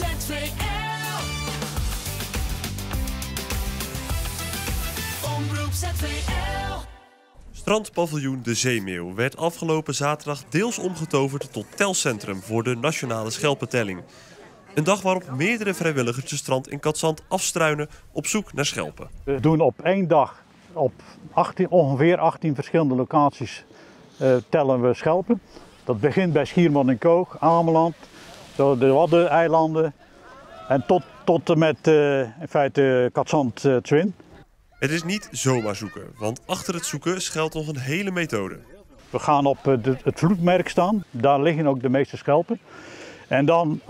ZVL. Omroep ZVL. Strandpaviljoen De Zeemeeuw werd afgelopen zaterdag deels omgetoverd tot telcentrum voor de nationale schelpentelling. Een dag waarop meerdere vrijwilligers het strand in Katzand afstruinen op zoek naar schelpen. We doen op één dag op ongeveer 18 verschillende locaties tellen we schelpen. Dat begint bij Schiermonnikoog, Ameland, zo de Waddeneilanden en tot en met in feite Katzand-Zwin. Het is niet zomaar zoeken, want achter het zoeken schuilt nog een hele methode. We gaan op het vloedmerk staan, daar liggen ook de meeste schelpen. En dan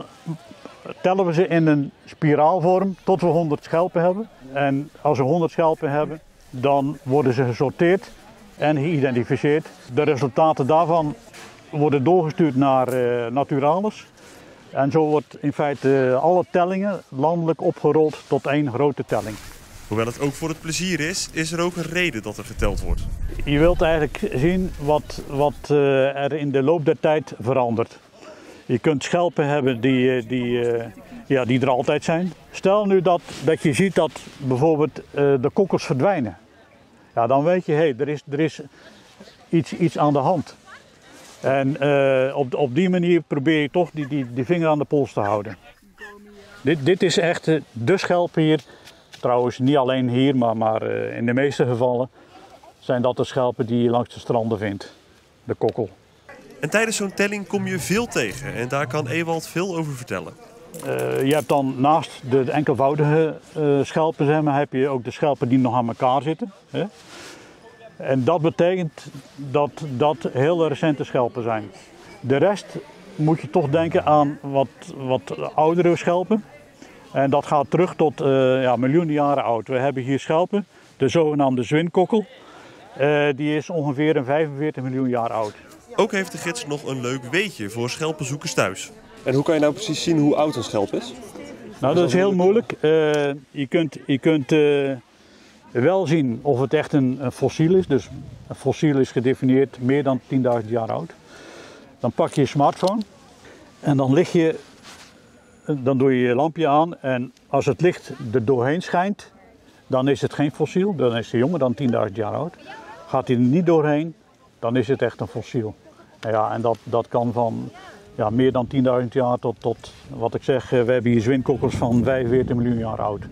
tellen we ze in een spiraalvorm tot we 100 schelpen hebben. En als we 100 schelpen hebben, dan worden ze gesorteerd en geïdentificeerd. De resultaten daarvan worden doorgestuurd naar Naturalis. En zo wordt in feite alle tellingen landelijk opgerold tot één grote telling. Hoewel het ook voor het plezier is er ook een reden dat er geteld wordt. Je wilt eigenlijk zien wat er in de loop der tijd verandert. Je kunt schelpen hebben die er altijd zijn. Stel nu dat je ziet dat bijvoorbeeld de kokkels verdwijnen. Ja, dan weet je, er is iets aan de hand. En op die manier probeer je toch die vinger aan de pols te houden. Dit is echt de schelp hier. Trouwens, niet alleen hier, maar in de meeste gevallen zijn dat de schelpen die je langs de stranden vindt. De kokkel. En tijdens zo'n telling kom je veel tegen en daar kan Ewald veel over vertellen. Je hebt dan naast de enkelvoudige schelpen, zeg maar, heb je ook de schelpen die nog aan elkaar zitten. Hè? En dat betekent dat heel recente schelpen zijn. De rest moet je toch denken aan wat oudere schelpen. En dat gaat terug tot miljoenen jaren oud. We hebben hier schelpen, de zogenaamde zwinkokkel. Die is ongeveer een 45 miljoen jaar oud. Ook heeft de gids nog een leuk weetje voor schelpenzoekers thuis. En hoe kan je nou precies zien hoe oud een schelp is? Nou, dat is heel moeilijk. Je kunt wel zien of het echt een fossiel is. Dus een fossiel is gedefinieerd meer dan 10.000 jaar oud. Dan pak je je smartphone en dan doe je je lampje aan. En als het licht er doorheen schijnt, dan is het geen fossiel. Dan is hij jonger dan 10.000 jaar oud. Gaat hij er niet doorheen, dan is het echt een fossiel. Ja, en dat kan van meer dan 10.000 jaar tot wat ik zeg, we hebben hier zwinkokkels van 45 miljoen jaar oud.